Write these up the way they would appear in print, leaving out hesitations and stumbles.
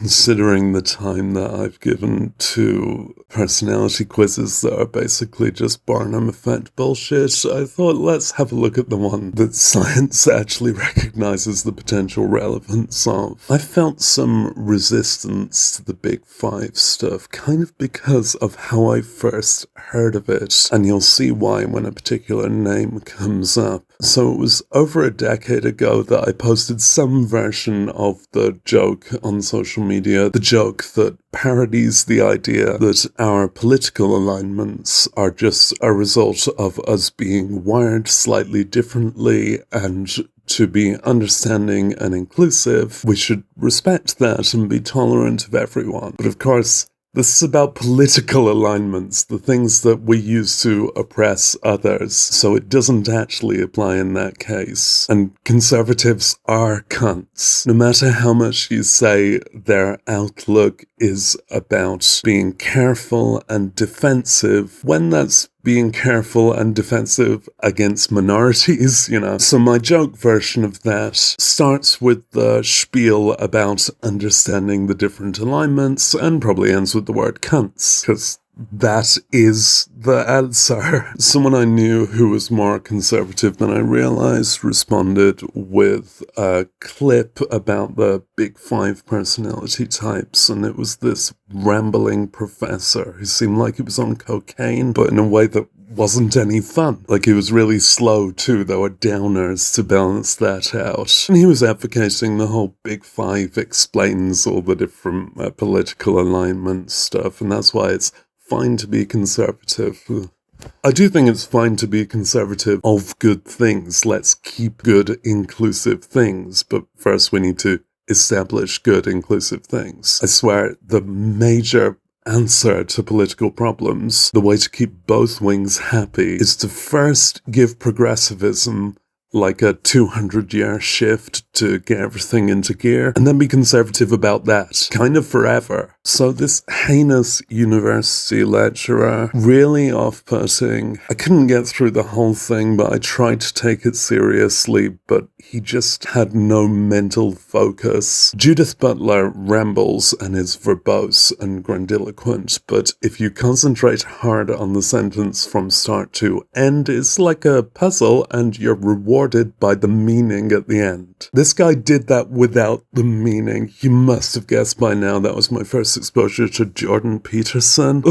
considering the time that I've given to personality quizzes that are basically just Barnum effect bullshit, I thought let's have a look at the one that science actually recognizes the potential relevance of. I felt some resistance to the Big Five stuff, kind of because of how I first heard of it, and you'll see why when a particular name comes up. So it was over a decade ago that I posted some version of the joke on social media, the joke that parodies the idea that our political alignments are just a result of us being wired slightly differently, and to be understanding and inclusive, we should respect that and be tolerant of everyone. But of course, this is about political alignments, the things that we use to oppress others, so it doesn't actually apply in that case. And conservatives are cunts. No matter how much you say their outlook is about being careful and defensive, when that's being careful and defensive against minorities, So my joke version of that starts with the spiel about understanding the different alignments and probably ends with the word cunts, because that is the answer. Someone I knew who was more conservative than I realized responded with a clip about the Big Five personality types, and it was this rambling professor who seemed like he was on cocaine, but in a way that wasn't any fun. Like, he was really slow too, there were downers to balance that out. And he was advocating the whole Big Five explains all the different political alignment stuff, and that's why it's fine to be conservative. I do think it's fine to be conservative of good things. Let's keep good, inclusive things. But first we need to establish good, inclusive things. I swear, the major answer to political problems, the way to keep both wings happy, is to first give progressivism like a 200-year shift to get everything into gear, and then be conservative about that, kind of forever. So this heinous university lecturer, really off-putting. I couldn't get through the whole thing, but I tried to take it seriously, but he just had no mental focus. Judith Butler rambles and is verbose and grandiloquent, but if you concentrate hard on the sentence from start to end, it's like a puzzle and you're rewarded by the meaning at the end. This guy did that without the meaning. You must have guessed by now that was my first exposure to Jordan Peterson.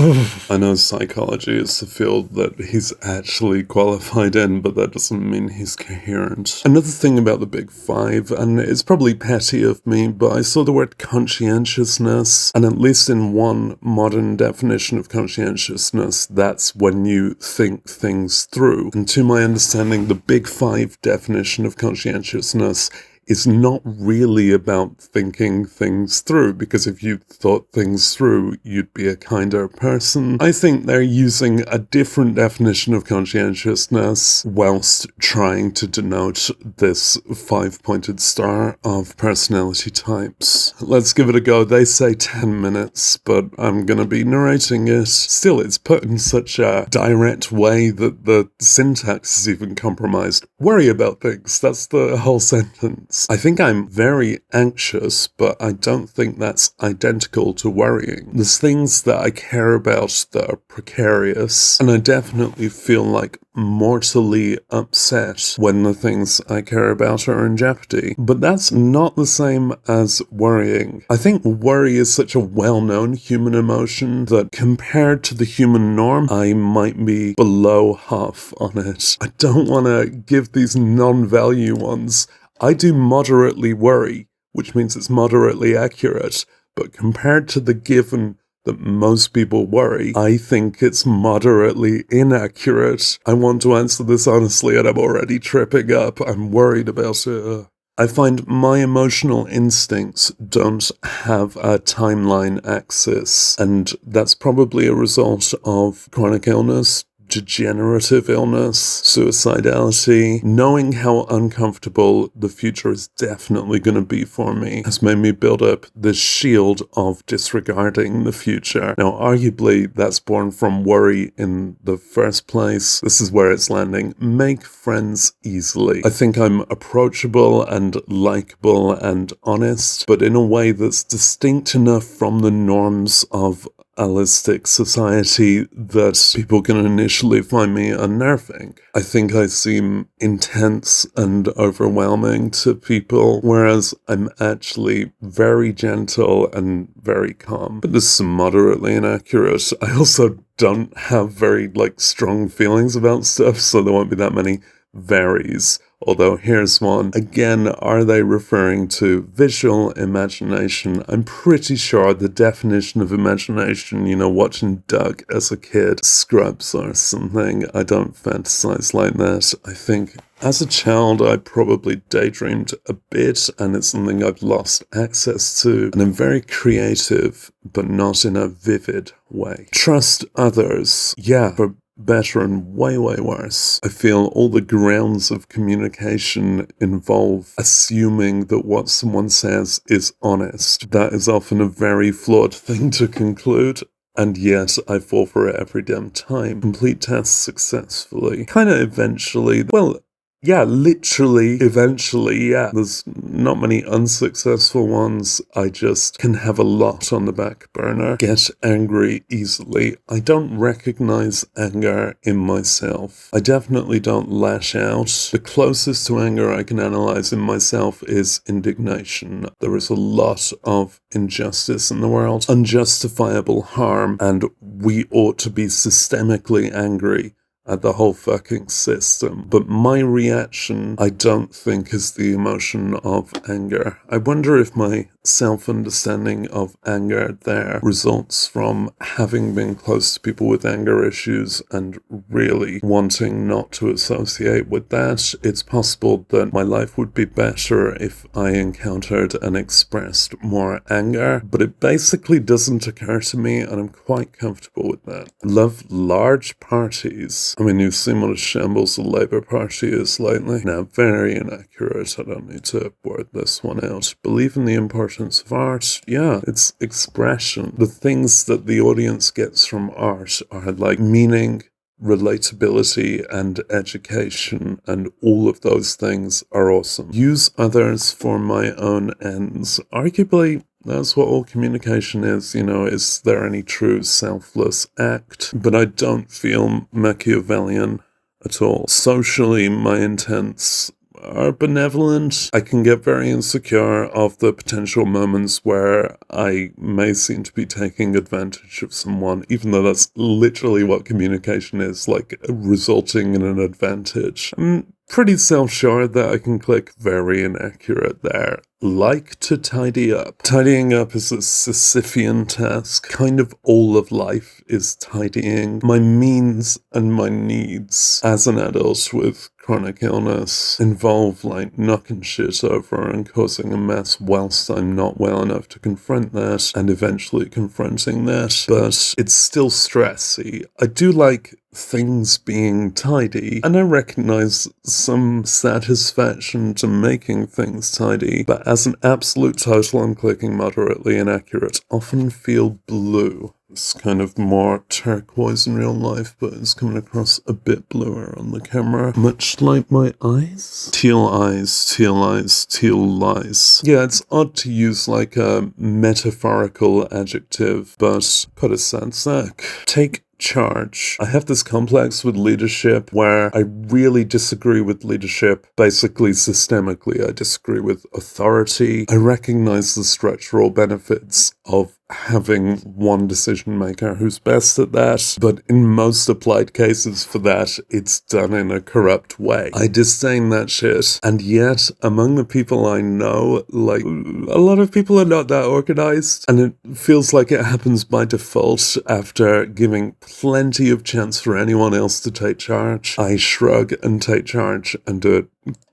I know psychology is the field that he's actually qualified in, but that doesn't mean he's coherent. Another thing about the Big Five, and it's probably petty of me, but I saw the word conscientiousness, and at least in one modern definition of conscientiousness, that's when you think things through. And to my understanding, the Big Five definition of conscientiousness is not really about thinking things through, because if you thought things through, you'd be a kinder person. I think they're using a different definition of conscientiousness whilst trying to denote this five-pointed star of personality types. Let's give it a go. They say 10 minutes, but I'm gonna be narrating it. Still, it's put in such a direct way that the syntax is even compromised. Worry about things. That's the whole sentence. I think I'm very anxious, but I don't think that's identical to worrying. There's things that I care about that are precarious, and I definitely feel like mortally upset when the things I care about are in jeopardy. But that's not the same as worrying. I think worry is such a well-known human emotion that compared to the human norm, I might be below half on it. I don't want to give these non-value ones. I do moderately worry, which means it's moderately accurate, but compared to the given that most people worry, I think it's moderately inaccurate. I want to answer this honestly, and I'm already tripping up. I'm worried about it. I find my emotional instincts don't have a timeline axis, and that's probably a result of chronic illness, degenerative illness, suicidality, knowing how uncomfortable the future is definitely going to be for me has made me build up this shield of disregarding the future. Now, arguably, that's born from worry in the first place. This is where it's landing. Make friends easily. I think I'm approachable and likable and honest, but in a way that's distinct enough from the norms of allistic society that people can initially find me unnerving. I think I seem intense and overwhelming to people, whereas I'm actually very gentle and very calm. But this is moderately inaccurate. I also don't have very, strong feelings about stuff, so there won't be that many varies. Although here's one. Again, are they referring to visual imagination? I'm pretty sure the definition of imagination, watching Doug as a kid, Scrubs or something. I don't fantasize like that. I think as a child, I probably daydreamed a bit, and it's something I've lost access to. And I'm very creative, but not in a vivid way. Trust others. Yeah, for better and way, way worse. I feel all the grounds of communication involve assuming that what someone says is honest. That is often a very flawed thing to conclude. And yet, I fall for it every damn time. Complete tasks successfully. Kinda eventually. Well, yeah, literally, eventually, yeah. There's not many unsuccessful ones. I just can have a lot on the back burner. Get angry easily. I don't recognize anger in myself. I definitely don't lash out. The closest to anger I can analyze in myself is indignation. There is a lot of injustice in the world, unjustifiable harm, and we ought to be systemically angry at the whole fucking system. But my reaction, I don't think, is the emotion of anger. I wonder if my self-understanding of anger there results from having been close to people with anger issues and really wanting not to associate with that. It's possible that my life would be better if I encountered and expressed more anger, but it basically doesn't occur to me, and I'm quite comfortable with that. I love large parties. I mean, you've seen what a shambles the Labour Party is lately. Now, very inaccurate. I don't need to word this one out. Believe in the importance of art. Yeah, it's expression. The things that the audience gets from art are like meaning, relatability, and education, and all of those things are awesome. Use others for my own ends. Arguably, that's what all communication is, is there any true selfless act? But I don't feel Machiavellian at all. Socially, my intents are benevolent. I can get very insecure of the potential moments where I may seem to be taking advantage of someone, even though that's literally what communication is, resulting in an advantage. I'm pretty self-sure that I can click very inaccurate there. Like to tidy up. Tidying up is a Sisyphean task. Kind of all of life is tidying. My means and my needs as an adult with chronic illness involve knocking shit over and causing a mess whilst I'm not well enough to confront that, and eventually confronting that. But it's still stressy. I do like things being tidy, and I recognize some satisfaction to making things tidy, but as an absolute total, I'm clicking moderately inaccurate. Often feel blue. It's kind of more turquoise in real life, but it's coming across a bit bluer on the camera. Much like my eyes. Teal eyes, teal eyes, teal lies. Yeah, it's odd to use a metaphorical adjective, but put a sack. Take charge. I have this complex with leadership where I really disagree with leadership, basically systemically. I disagree with authority. I recognize the structural benefits of having one decision maker who's best at that, but in most applied cases for that, it's done in a corrupt way. I disdain that shit, and yet among the people I know, a lot of people are not that organized, and it feels like it happens by default after giving plenty of chance for anyone else to take charge. I shrug and take charge and do it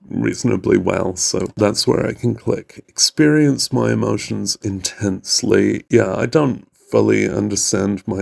reasonably well, so that's where I can click. Experience my emotions intensely. Yeah, I don't fully understand my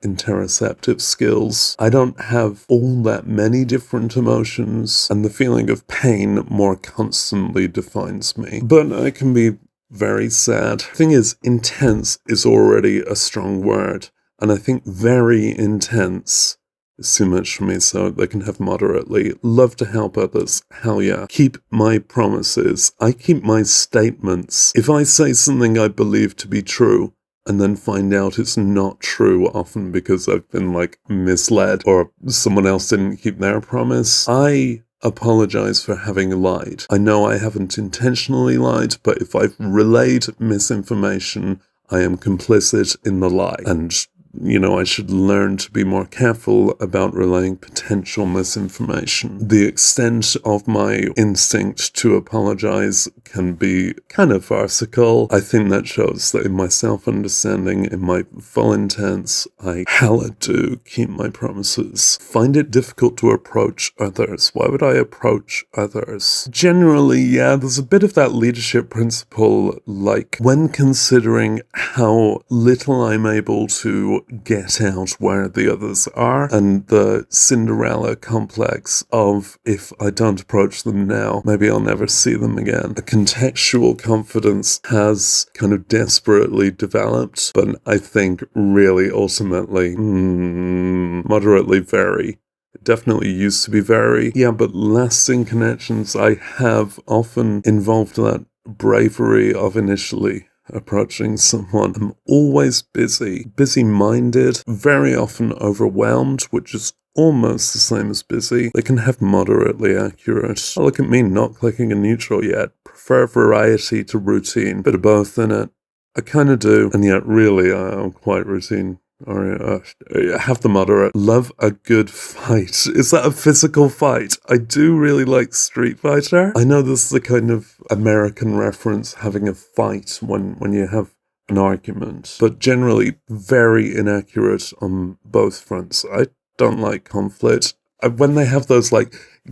interoceptive skills. I don't have all that many different emotions, and the feeling of pain more constantly defines me. But I can be very sad. Thing is, intense is already a strong word, and I think very intense is too much for me, so they can have moderately. Love to help others. Hell yeah. Keep my promises. I keep my statements. If I say something I believe to be true, and then find out it's not true, often because I've been, misled, or someone else didn't keep their promise, I apologize for having lied. I know I haven't intentionally lied, but if I've relayed misinformation, I am complicit in the lie. And I should learn to be more careful about relaying potential misinformation. The extent of my instinct to apologize can be kind of farcical. I think that shows that in my self-understanding, in my full intents, I hella do keep my promises. Find it difficult to approach others. Why would I approach others? Generally, yeah, there's a bit of that leadership principle, like when considering how little I'm able to get out where the others are, and the Cinderella complex of, if I don't approach them now, maybe I'll never see them again. A contextual confidence has kind of desperately developed, but I think really ultimately moderately very. It definitely used to be very. Yeah, but lasting connections I have often involved that bravery of initially approaching someone. I'm always busy-minded, very often overwhelmed, which is almost the same as busy. They can have moderately accurate. Oh, look at me not clicking a neutral yet. Prefer variety to routine. Bit of both in it. I kind of do, and yet really I'm quite routine. Have the moderate. Love a good fight. Is that a physical fight? I do really like Street Fighter. I know this is a kind of American reference, having a fight when you have an argument, but generally very inaccurate on both fronts. I don't like conflict. When they have those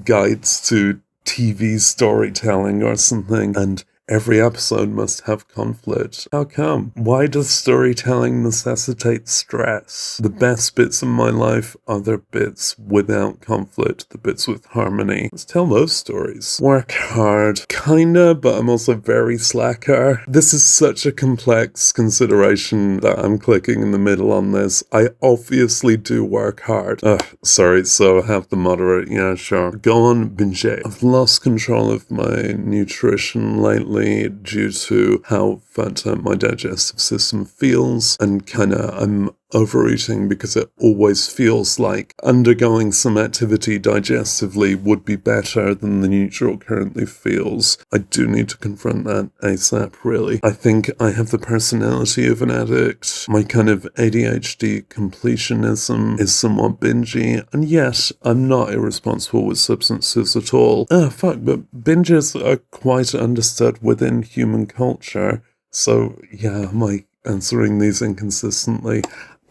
guides to TV storytelling or something, and every episode must have conflict. How come? Why does storytelling necessitate stress? The best bits of my life are the bits without conflict, the bits with harmony. Let's tell those stories. Work hard. Kinda, but I'm also very slacker. This is such a complex consideration that I'm clicking in the middle on this. I obviously do work hard. Sorry, so have the moderate. Yeah, sure. Go on, binge. I've lost control of my nutrition lately due to how fucked up my digestive system feels, and I'm overeating because it always feels like undergoing some activity digestively would be better than the neutral currently feels. I do need to confront that ASAP, really. I think I have the personality of an addict. My kind of ADHD completionism is somewhat bingy, and yet I'm not irresponsible with substances at all. But binges are quite understood within human culture. So yeah, am I answering these inconsistently?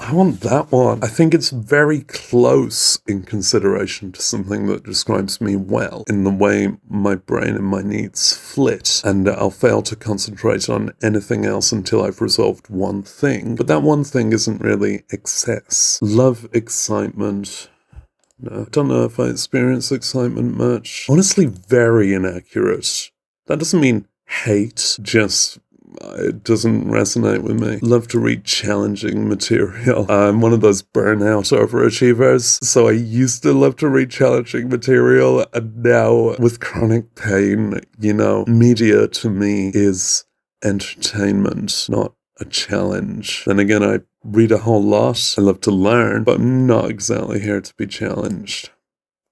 I want that one. I think it's very close in consideration to something that describes me well, in the way my brain and my needs flit, and I'll fail to concentrate on anything else until I've resolved one thing. But that one thing isn't really excess. Love excitement. No, I don't know if I experience excitement much. Honestly, very inaccurate. That doesn't mean hate, just it doesn't resonate with me. Love to read challenging material. I'm one of those burnout overachievers, so I used to love to read challenging material, and now with chronic pain, media to me is entertainment, not a challenge. Then again, I read a whole lot. I love to learn, but I'm not exactly here to be challenged.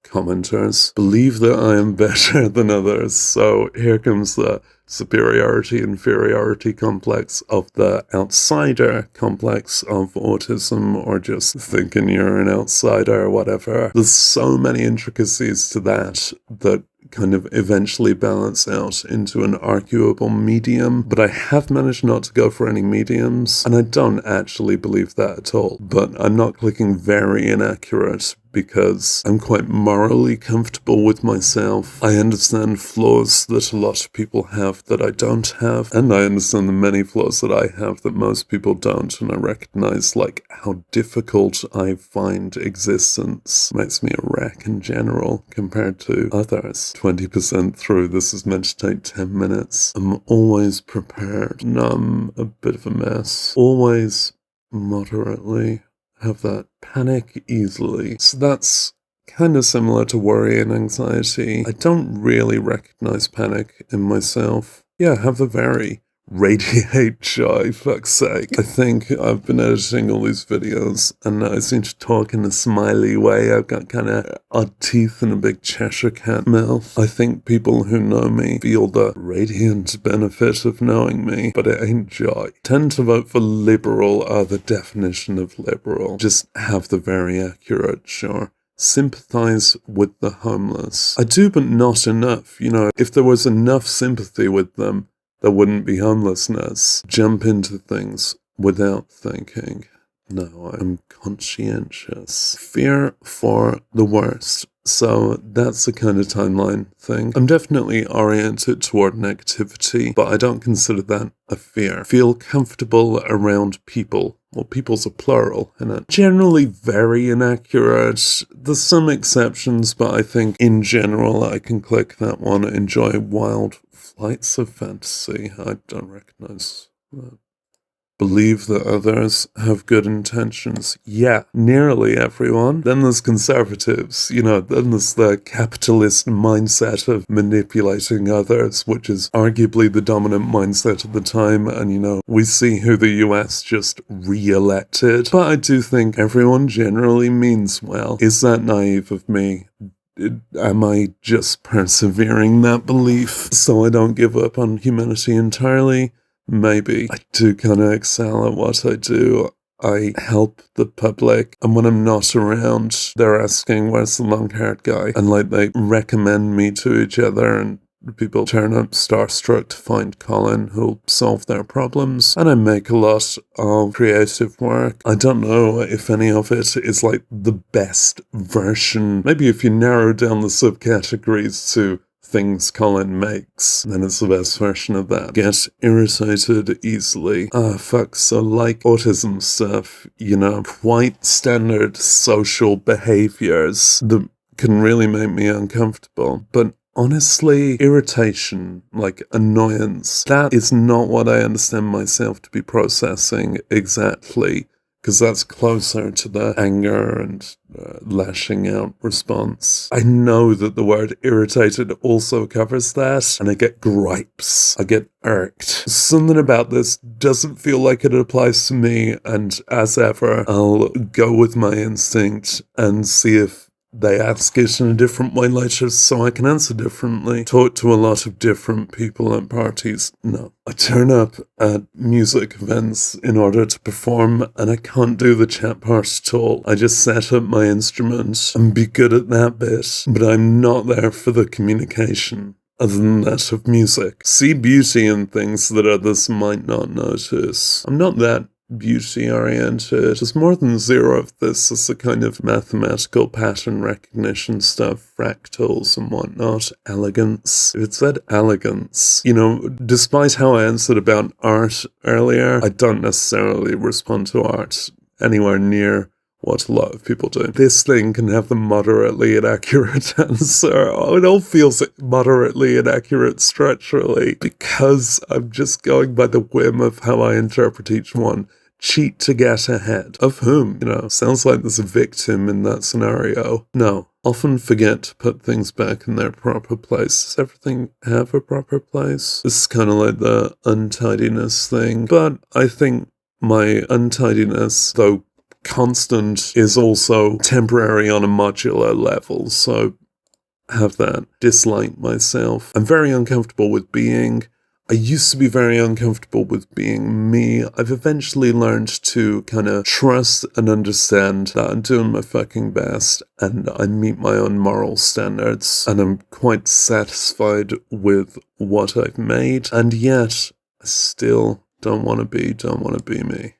Commenters believe that I am better than others, so here comes the superiority-inferiority complex of the outsider complex of autism, or just thinking you're an outsider or whatever. There's so many intricacies to that kind of eventually balance out into an arguable medium, but I have managed not to go for any mediums, and I don't actually believe that at all. But I'm not clicking very inaccurate because I'm quite morally comfortable with myself. I understand flaws that a lot of people have stuff that I don't have, and I understand the many flaws that I have that most people don't, and I recognize like how difficult I find existence. Makes me a wreck in general compared to others. 20% through, this is meant to take 10 minutes. I'm always prepared. No, I'm a bit of a mess. Always moderately. Have that panic easily. So that's kind of similar to worry and anxiety. I don't really recognize panic in myself. Yeah, I have a very radiate joy, fuck's sake. I think I've been editing all these videos and I seem to talk in a smiley way. I've got kind of odd teeth and a big Cheshire cat mouth. I think people who know me feel the radiant benefit of knowing me, but it ain't joy. Tend to vote for liberal are the definition of liberal. Just have the very accurate, sure. Sympathize with the homeless. I do, but not enough. You know, if there was enough sympathy with them, there wouldn't be homelessness. Jump into things without thinking. No, I'm conscientious. Fear for the worst. So that's the kind of timeline thing. I'm definitely oriented toward negativity, but I don't consider that a fear. Feel comfortable around people. Well, people's a plural, innit? Generally very inaccurate. There's some exceptions, but I think in general I can click that one. Enjoy wild flights of fantasy. I don't recognize that. Believe that others have good intentions. Yeah, nearly everyone. Then there's conservatives, you know, then there's the capitalist mindset of manipulating others, which is arguably the dominant mindset of the time, and you know, we see who the US just re-elected. But I do think everyone generally means well. Is that naive of me? Am I just persevering that belief so I don't give up on humanity entirely? Maybe. I do kind of excel at what I do. I help the public, and when I'm not around, they're asking, where's the long-haired guy? And like, they recommend me to each other, and people turn up starstruck to find Colin who'll solve their problems. And I make a lot of creative work. I don't know if any of it is like the best version. Maybe if you narrow down the subcategories to things Colin makes, then it's the best version of that. Get irritated easily. So like autism stuff, you know, quite standard social behaviors that can really make me uncomfortable. But honestly, irritation, like annoyance, that is not what I understand myself to be processing exactly. Because that's closer to the anger and lashing out response. I know that the word irritated also covers that, and I get gripes. I get irked. Something about this doesn't feel like it applies to me, and as ever, I'll go with my instinct and see if they ask it in a different way later so I can answer differently. Talk to a lot of different people at parties. No. I turn up at music events in order to perform, and I can't do the chat part at all. I just set up my instrument and be good at that bit, but I'm not there for the communication other than that of music. See beauty in things that others might not notice. I'm not that beauty-oriented. There's more than zero of this. It's the kind of mathematical pattern recognition stuff, fractals and whatnot. Elegance. If it said elegance, you know, despite how I answered about art earlier, I don't necessarily respond to art anywhere near what a lot of people do. This thing can have the moderately inaccurate answer. Oh, it all feels moderately inaccurate structurally because I'm just going by the whim of how I interpret each one. Cheat to get ahead. Of whom? You know, sounds like there's a victim in that scenario. No. Often forget to put things back in their proper place. Does everything have a proper place? This is kind of like the untidiness thing. But I think my untidiness, though constant, is also temporary on a modular level, so have that. Dislike myself. I'm very uncomfortable with being. I used to be very uncomfortable with being me. I've eventually learned to kind of trust and understand that I'm doing my fucking best and I meet my own moral standards, and I'm quite satisfied with what I've made, and yet I still don't want to be me.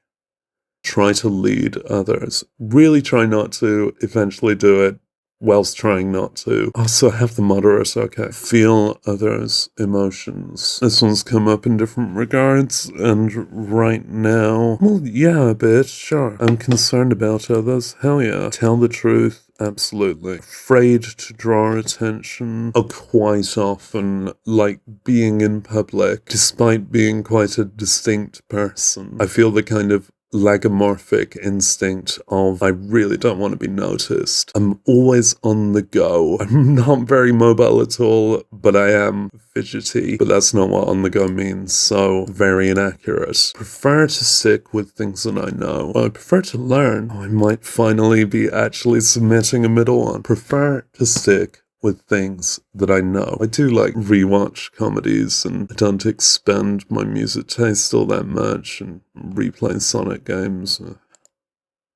Try to lead others. Really try not to eventually do it. whilst trying not to. Also have the moderate, okay. Feel others' emotions. This one's come up in different regards, and right now, well, yeah, a bit, sure. I'm concerned about others, hell yeah. Tell the truth. Absolutely. Afraid to draw attention. Oh, quite often, like being in public, despite being quite a distinct person, I feel the kind of lagomorphic instinct of I really don't want to be noticed. I'm always on the go. I'm not very mobile at all, but I am fidgety. But that's not what on the go means, so very inaccurate. Prefer to stick with things that I know. I prefer to learn. I might finally be actually submitting a middle one. Prefer to stick with things that I know. I do like rewatch comedies, and I don't expend my music taste all that much and replay Sonic games.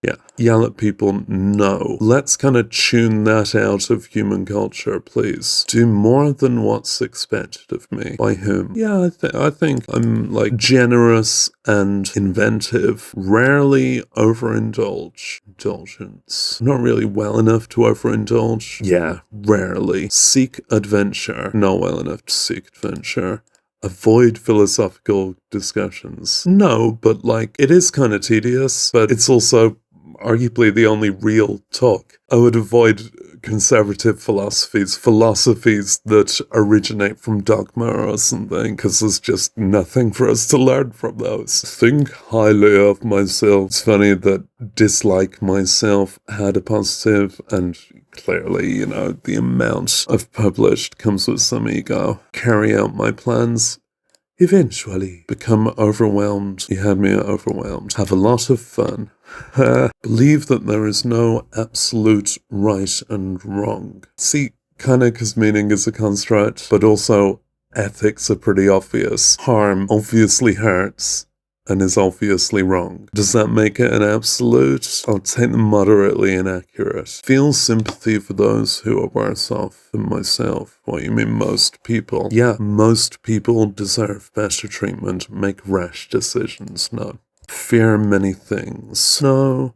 Yeah, yell at people, no. Let's kind of tune that out of human culture, please. Do more than what's expected of me. By whom? Yeah, I think I'm, like, generous and inventive. Rarely overindulge. Indulgence. Not really well enough to overindulge. Yeah, rarely. Seek adventure. Not well enough to seek adventure. Avoid philosophical discussions. No, but, like, it is kind of tedious, but it's also arguably the only real talk. I would avoid conservative philosophies that originate from dogma or something, because there's just nothing for us to learn from those. Think highly of myself. It's funny that dislike myself had a positive, and clearly, you know, the amount I've published comes with some ego. Carry out my plans. Eventually become overwhelmed. You had me overwhelmed. Have a lot of fun. Believe that there is no absolute right and wrong. See, kind of because meaning is a construct, but also ethics are pretty obvious. Harm obviously hurts and is obviously wrong. Does that make it an absolute? I'll take them moderately inaccurate. Feel sympathy for those who are worse off than myself. What, you mean most people? Yeah, most people deserve better treatment, make rash decisions. No. Fear many things. No.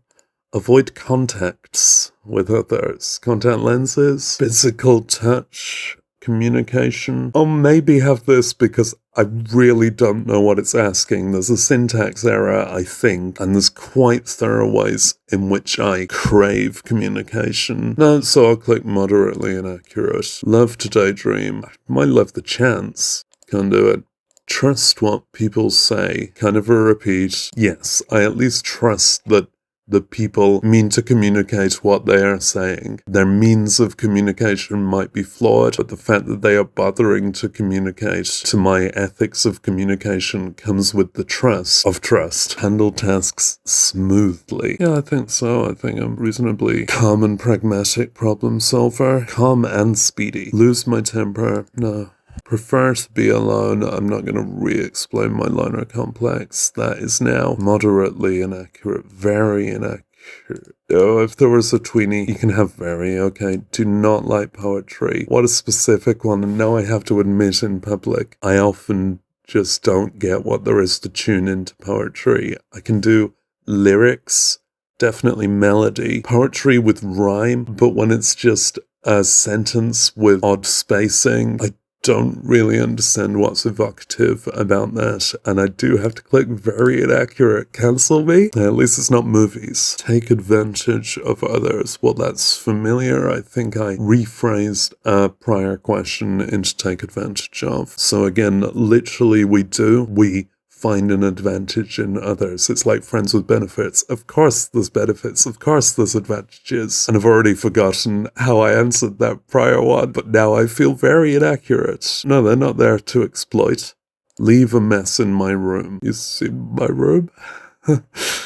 Avoid contacts with others. Contact lenses, physical touch, communication. I'll maybe have this because I really don't know what it's asking. There's a syntax error, I think, and there's quite thorough ways in which I crave communication. No, so I'll click moderately inaccurate. Love to daydream. I might love the chance. Can't do it. Trust what people say. Kind of a repeat. Yes, I at least trust that the people mean to communicate what they are saying. Their means of communication might be flawed, but the fact that they are bothering to communicate to my ethics of communication comes with the trust of trust. Handle tasks smoothly. Yeah, I think so. I think I'm reasonably calm and pragmatic problem solver. Calm and speedy. Lose my temper? No. Prefer to be alone. I'm not going to re-explain my loner complex. That is now moderately inaccurate, very inaccurate. Oh, if there was a tweenie, you can have very, okay. Do not like poetry. What a specific one, and now I have to admit in public, I often just don't get what there is to tune into poetry. I can do lyrics, definitely melody, poetry with rhyme, but when it's just a sentence with odd spacing, I don't really understand what's evocative about that, and I do have to click very inaccurate. Cancel me? At least it's not movies. Take advantage of others. Well, that's familiar. I think I rephrased a prior question into take advantage of. So again, literally we find an advantage in others. It's like friends with benefits. Of course there's benefits. Of course there's advantages. And I've already forgotten how I answered that prior one, but now I feel very inaccurate. No, they're not there to exploit. Leave a mess in my room. You see my room?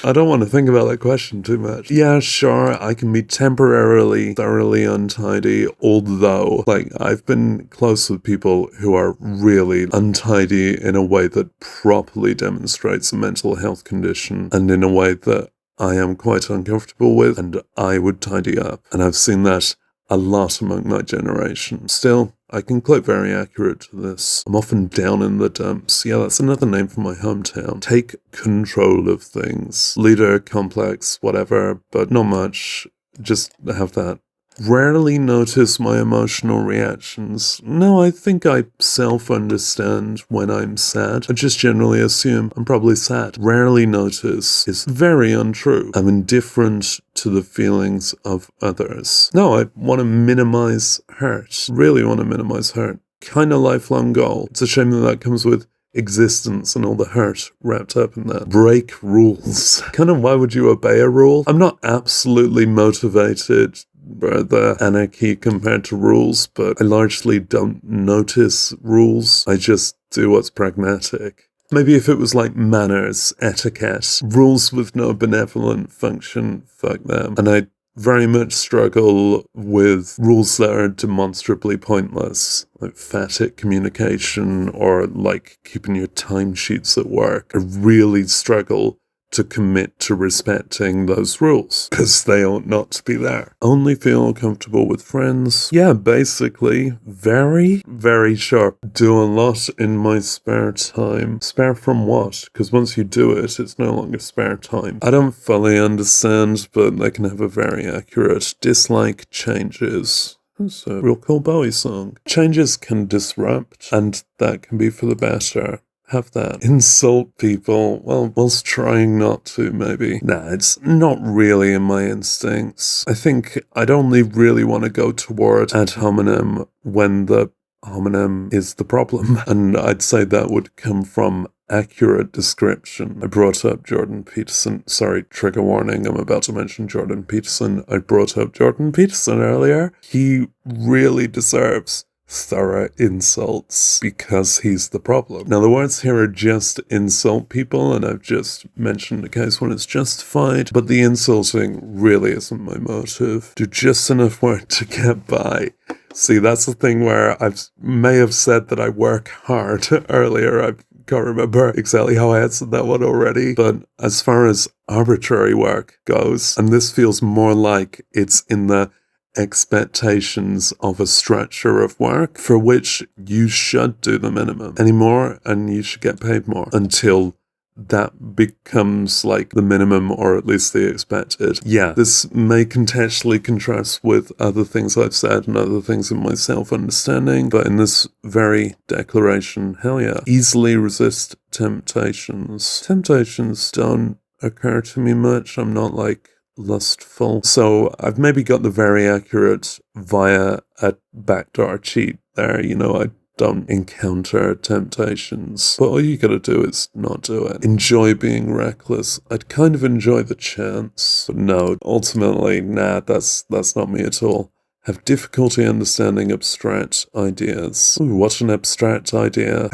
I don't want to think about that question too much. Yeah, sure, I can be temporarily thoroughly untidy, although, like, I've been close with people who are really untidy in a way that properly demonstrates a mental health condition, and in a way that I am quite uncomfortable with, and I would tidy up. And I've seen that a lot among my generation. Still, I can click very accurate to this. I'm often down in the dumps. Yeah, that's another name for my hometown. Take control of things. Leader, complex, whatever, but not much. Just have that. Rarely notice my emotional reactions. No, I think I self-understand when I'm sad. I just generally assume I'm probably sad. Rarely notice is very untrue. I'm indifferent to the feelings of others. No, I want to minimize hurt. Really want to minimize hurt. Kind of lifelong goal. It's a shame that that comes with existence and all the hurt wrapped up in that. Break rules. Kind of, why would you obey a rule? I'm not absolutely motivated by the anarchy compared to rules, but I largely don't notice rules. I just do what's pragmatic. Maybe if it was like manners, etiquette, rules with no benevolent function, fuck them. And I very much struggle with rules that are demonstrably pointless, like phatic communication or like keeping your timesheets at work. I really struggle to commit to respecting those rules because they ought not to be there. Only feel comfortable with friends. Yeah, basically, very, very sharp. Do a lot in my spare time. Spare from what? Because once you do it, it's no longer spare time. I don't fully understand, but I can have a very accurate dislike changes. That's a real cool Bowie song. Changes can disrupt, and that can be for the better. Have that. Insult people, well, whilst trying not to, maybe. Nah, it's not really in my instincts. I think I'd only really want to go toward ad hominem when the hominem is the problem. And I'd say that would come from accurate description. I brought up Jordan Peterson. Sorry, trigger warning, I'm about to mention Jordan Peterson. I brought up Jordan Peterson earlier. He really deserves thorough insults because he's the problem. Now, the words here are just insult people, and I've just mentioned a case when it's justified, but the insulting really isn't my motive. Do just enough work to get by. See, that's the thing where I may have said that I work hard earlier. I can't remember exactly how I answered that one already, but as far as arbitrary work goes, and this feels more like it's in the expectations of a structure of work for which you should do the minimum anymore, and you should get paid more until that becomes like the minimum, or at least the expected. Yeah, this may contextually contrast with other things I've said and other things in my self-understanding, but in this very declaration, hell yeah. Easily resist temptations. Temptations don't occur to me much. I'm not like lustful. So I've maybe got the very accurate via a backdoor cheat there. You know, I don't encounter temptations, but all you gotta do is not do it. Enjoy being reckless. I'd kind of enjoy the chance, but no, ultimately, nah, that's not me at all. Have difficulty understanding abstract ideas. Ooh, what an abstract idea.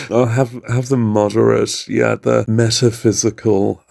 I'll have the moderate, yeah, the metaphysical,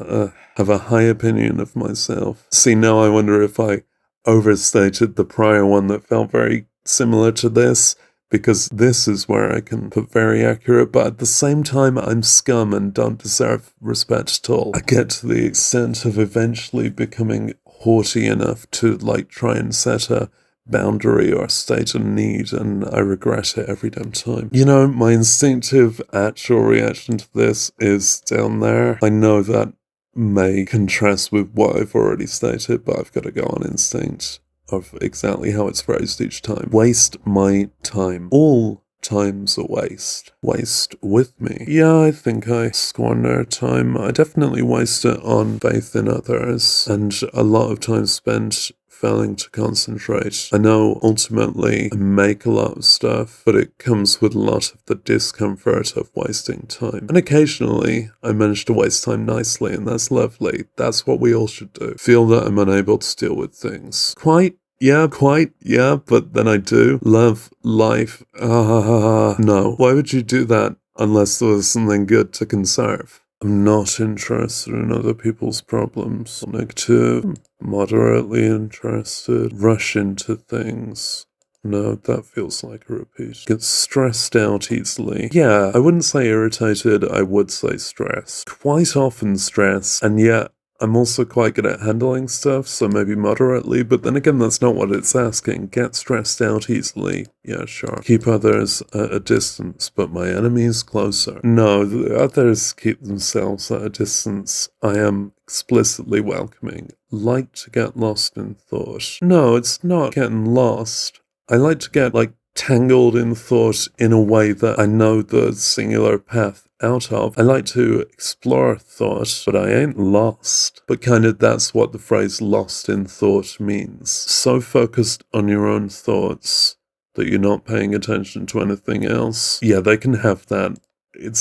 have a high opinion of myself. See, now I wonder if I overstated the prior one that felt very similar to this, because this is where I can put very accurate, but at the same time, I'm scum and don't deserve respect at all. I get to the extent of eventually becoming haughty enough to, like, try and set a boundary or state a need, and I regret it every damn time. You know, my instinctive actual reaction to this is down there. I know that may contrast with what I've already stated, but I've got to go on instinct of exactly how it's phrased each time. Waste my time. All time's a waste. Waste with me. Yeah, I think I squander time. I definitely waste it on faith in others, and a lot of time spent failing to concentrate. I know ultimately I make a lot of stuff, but it comes with a lot of the discomfort of wasting time. And occasionally I manage to waste time nicely, and that's lovely. That's what we all should do. Feel that I'm unable to deal with things. Quite, but then I do. Love life. No. Why would you do that unless there was something good to conserve? I'm not interested in other people's problems. Negative, moderately interested, rush into things. No, that feels like a repeat. Get stressed out easily. Yeah, I wouldn't say irritated, I would say stressed. Quite often stressed, and yet I'm also quite good at handling stuff, so maybe moderately, but then again, that's not what it's asking. Get stressed out easily. Yeah, sure. Keep others at a distance, but my enemies closer. No, the others keep themselves at a distance. I am explicitly welcoming. Like to get lost in thought. No, it's not getting lost. I like to get, tangled in thought in a way that I know the singular path out of. I like to explore thought, but I ain't lost. But kind of that's what the phrase lost in thought means. So focused on your own thoughts that you're not paying attention to anything else. Yeah, they can have that.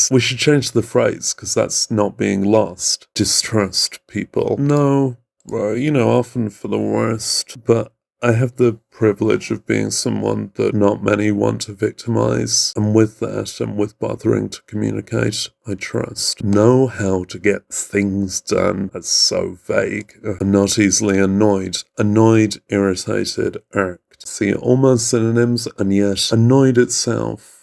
We should change the phrase, because that's not being lost. Distrust people. No, often for the worst, but I have the privilege of being someone that not many want to victimize, and with that, and with bothering to communicate, I trust. Know how to get things done. That's so vague. I'm not easily annoyed. Annoyed, irritated, irked. See, almost synonyms, and yet annoyed itself.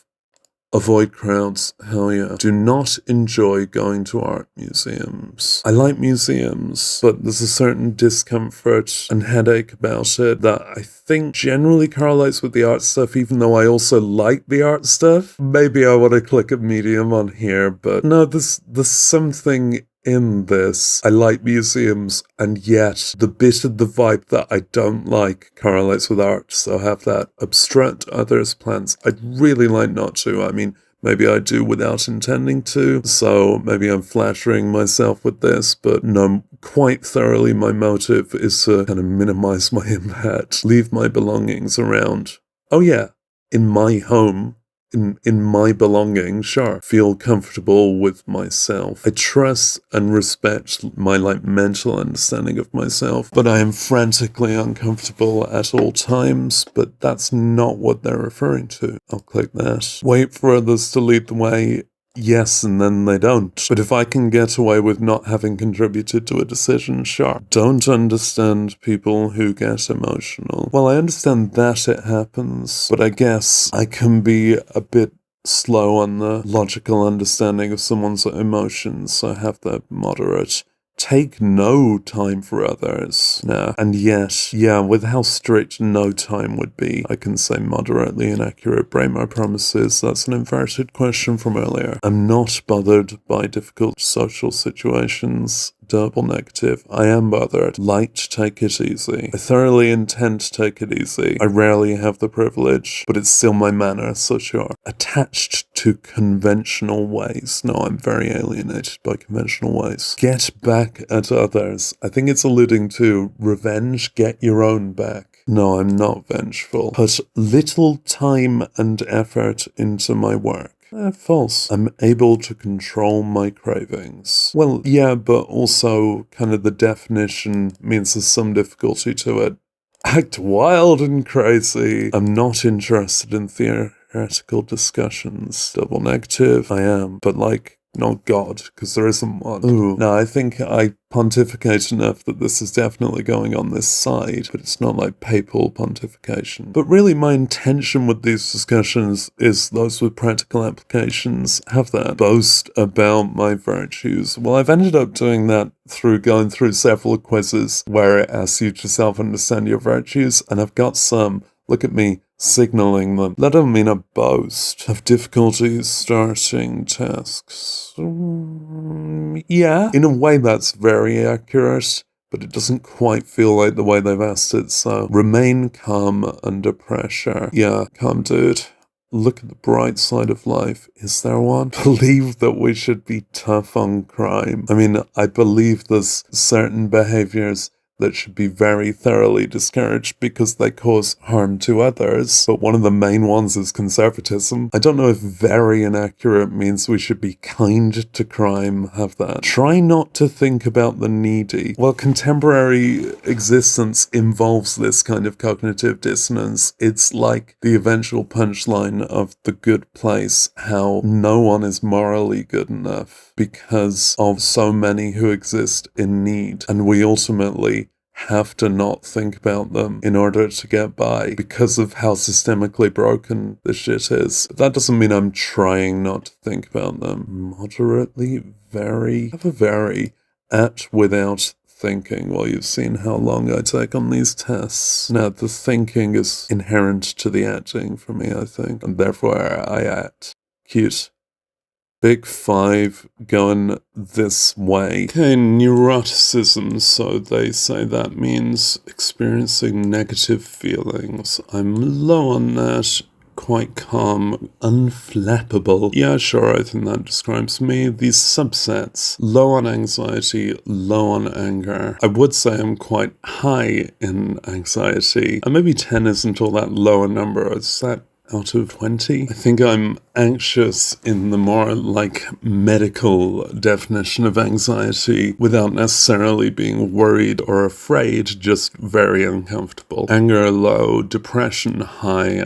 Avoid crowds, hell yeah. Do not enjoy going to art museums. I like museums, but there's a certain discomfort and headache about it that I think generally correlates with the art stuff, even though I also like the art stuff. Maybe I want to click a medium on here, but no, there's something in this. I like museums, and yet the bit of the vibe that I don't like correlates with art, so have that. Obstruct others' plans. I'd really like not to. I mean, maybe I do without intending to, so maybe I'm flattering myself with this, but no, quite thoroughly my motive is to kind of minimize my impact. Leave my belongings around. Oh yeah, in my home. In my belongings, sure. Feel comfortable with myself. I trust and respect my mental understanding of myself, but I am frantically uncomfortable at all times, but that's not what they're referring to. I'll click that. Wait for others to lead the way. Yes, and then they don't. But if I can get away with not having contributed to a decision, sure. Don't understand people who get emotional. Well, I understand that it happens, but I guess I can be a bit slow on the logical understanding of someone's emotions, so I have that moderate. Take no time for others. Nah. And yet, yeah, with how strict no time would be, I can say moderately inaccurate. Break my promises. That's an inverted question from earlier. I'm not bothered by difficult social situations. Double negative. I am bothered. Like to take it easy. I thoroughly intend to take it easy. I rarely have the privilege, but it's still my manner, so sure. Attached to conventional ways. No, I'm very alienated by conventional ways. Get back at others. I think it's alluding to revenge. Get your own back. No, I'm not vengeful. Put little time and effort into my work. False. I'm able to control my cravings. Well, yeah, but also kind of the definition means there's some difficulty to it. Act wild and crazy. I'm not interested in theoretical discussions. Double negative. I am, but not God, because there isn't one. Ooh. No, I think I pontificate enough that this is definitely going on this side, but it's not like papal pontification. But really my intention with these discussions is those with practical applications have that. Boast about my virtues. Well, I've ended up doing that through going through several quizzes where it asks you to self-understand your virtues, and I've got some. Look at me signaling them. That don't mean a boast. Have difficulties starting tasks. Yeah, in a way that's very accurate, but it doesn't quite feel like the way they've asked it, so remain calm under pressure. Yeah, calm dude. Look at the bright side of life. Is there one? Believe that we should be tough on crime. I mean, I believe there's certain behaviors that should be very thoroughly discouraged because they cause harm to others. But one of the main ones is conservatism. I don't know if very inaccurate means we should be kind to crime. Have that. Try not to think about the needy. Well, contemporary existence involves this kind of cognitive dissonance. It's like the eventual punchline of The Good Place, how no one is morally good enough because of so many who exist in need. And we ultimately have to not think about them in order to get by because of how systemically broken this shit is. But that doesn't mean I'm trying not to think about them. Moderately, very, have a very, at, without, thinking. Well, you've seen how long I take on these tests. Now, the thinking is inherent to the acting for me, I think, and therefore I act. Cute. Big 5 going this way. Okay, neuroticism, so they say that means experiencing negative feelings. I'm low on that. Quite calm, unflappable. Yeah, sure, I think that describes me. These subsets, low on anxiety, low on anger. I would say I'm quite high in anxiety. And maybe 10 isn't all that low a number. Is that out of 20? I think I'm anxious in the more like medical definition of anxiety without necessarily being worried or afraid, just very uncomfortable. Anger low, depression high.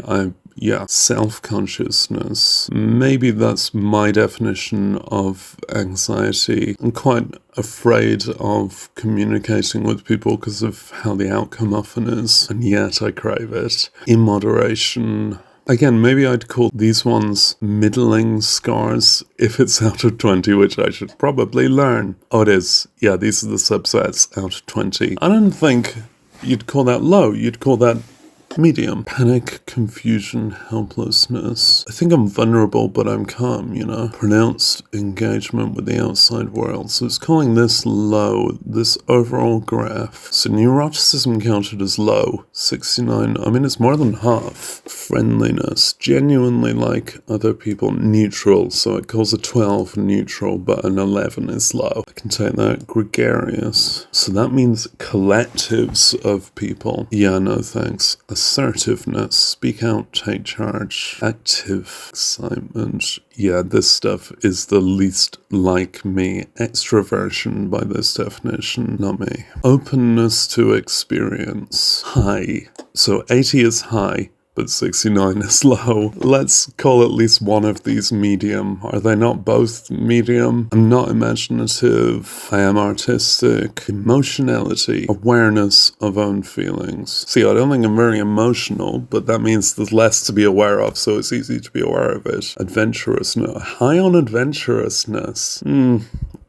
Self-consciousness. Maybe that's my definition of anxiety. I'm quite afraid of communicating with people because of how the outcome often is, and yet I crave it. Immoderation. Again, maybe I'd call these ones middling scars if it's out of 20, which I should probably learn. Oh, it is. Yeah, these are the subsets out of 20. I don't think you'd call that low. You'd call that medium. Panic, confusion, helplessness. I think I'm vulnerable, but I'm calm, you know. Pronounced engagement with the outside world. So it's calling this low, this overall graph. So neuroticism counted as low, 69. I mean, it's more than half. Friendliness, genuinely like other people, neutral. So it calls a 12 neutral, but an 11 is low. I can take that. Gregarious. So that means collectives of people. Yeah, no thanks. Assertiveness, speak out, take charge. Active, excitement. Yeah, this stuff is the least like me. Extroversion by this definition, not me. Openness to experience. High. So 80 is high, but 69 is low. Let's call at least one of these medium. Are they not both medium? I'm not imaginative. I am artistic. Emotionality. Awareness of own feelings. See, I don't think I'm very emotional, but that means there's less to be aware of, so it's easy to be aware of it. Adventurousness. High on adventurousness.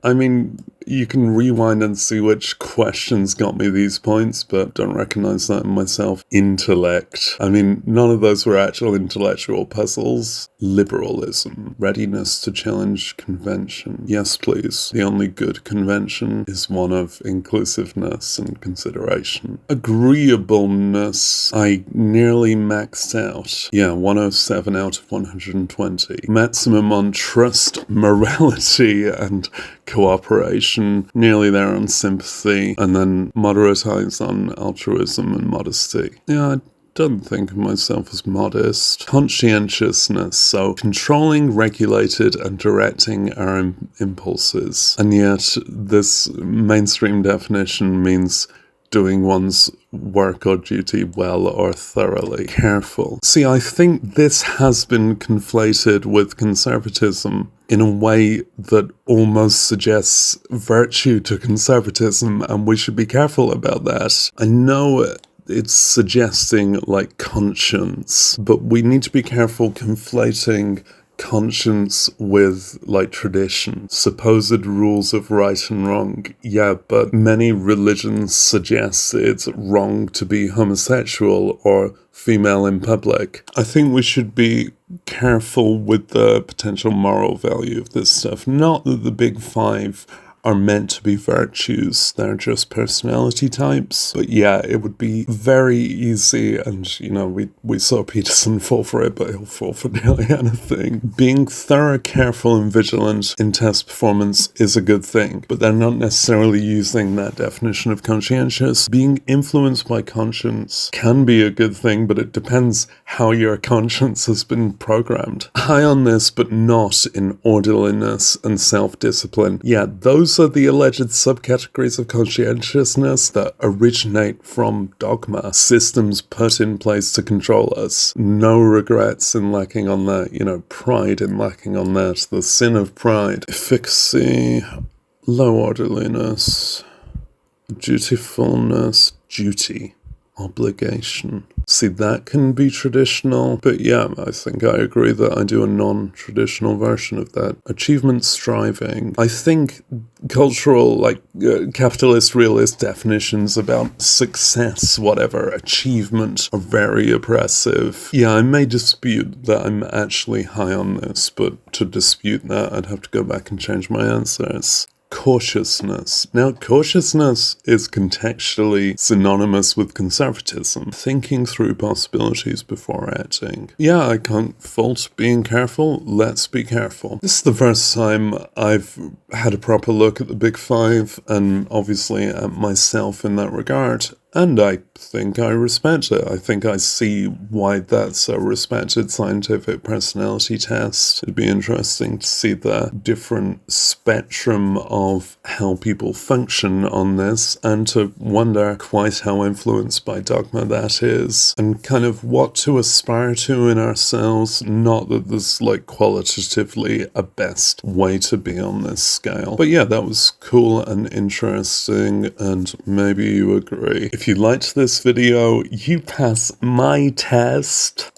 I mean, you can rewind and see which questions got me these points, but don't recognize that in myself. Intellect. I mean, none of those were actual intellectual puzzles. Liberalism. Readiness to challenge convention. Yes, please. The only good convention is one of inclusiveness and consideration. Agreeableness. I nearly maxed out. Yeah, 107 out of 120. Maximum on trust, morality, and cooperation, nearly there on sympathy, and then moderate highs on altruism and modesty. Yeah, I don't think of myself as modest. Conscientiousness, so controlling, regulated, and directing our impulses. And yet, this mainstream definition means doing one's work or duty well or thoroughly. Careful. See, I think this has been conflated with conservatism in a way that almost suggests virtue to conservatism, and we should be careful about that. I know it's suggesting like conscience, but we need to be careful conflating conscience with like tradition, supposed rules of right and wrong. Yeah, but many religions suggest it's wrong to be homosexual or female in public. I think we should be careful with the potential moral value of this stuff. Not that the big 5 are meant to be virtues, they're just personality types. But yeah, it would be very easy, and you know, we saw Peterson fall for it, but he'll fall for nearly anything. Being thorough, careful, and vigilant in test performance is a good thing, but they're not necessarily using that definition of conscientious. Being influenced by conscience can be a good thing, but it depends how your conscience has been programmed. High on this, but not in orderliness and self-discipline. Yeah, those are the alleged subcategories of conscientiousness that originate from dogma, systems put in place to control us. No regrets in lacking on that, you know, pride in lacking on that, the sin of pride. Efficacy, low orderliness, dutifulness, duty. obligation. See, that can be traditional, but yeah, I think I agree that I do a non-traditional version of that. Achievement striving. I think cultural, capitalist realist definitions about success, whatever, achievement, are very oppressive. Yeah, I may dispute that I'm actually high on this, but to dispute that, I'd have to go back and change my answers. Cautiousness. Now, cautiousness is contextually synonymous with conservatism, thinking through possibilities before acting. Yeah, I can't fault being careful. Let's be careful. This is the first time I've had a proper look at the Big Five, and obviously at myself in that regard. And I think I respect it. I think I see why that's a respected scientific personality test. It'd be interesting to see the different spectrum of how people function on this, and to wonder quite how influenced by dogma that is, and kind of what to aspire to in ourselves. Not that there's qualitatively a best way to be on this scale. But yeah, that was cool and interesting, and maybe you agree. If you liked this video, you pass my test.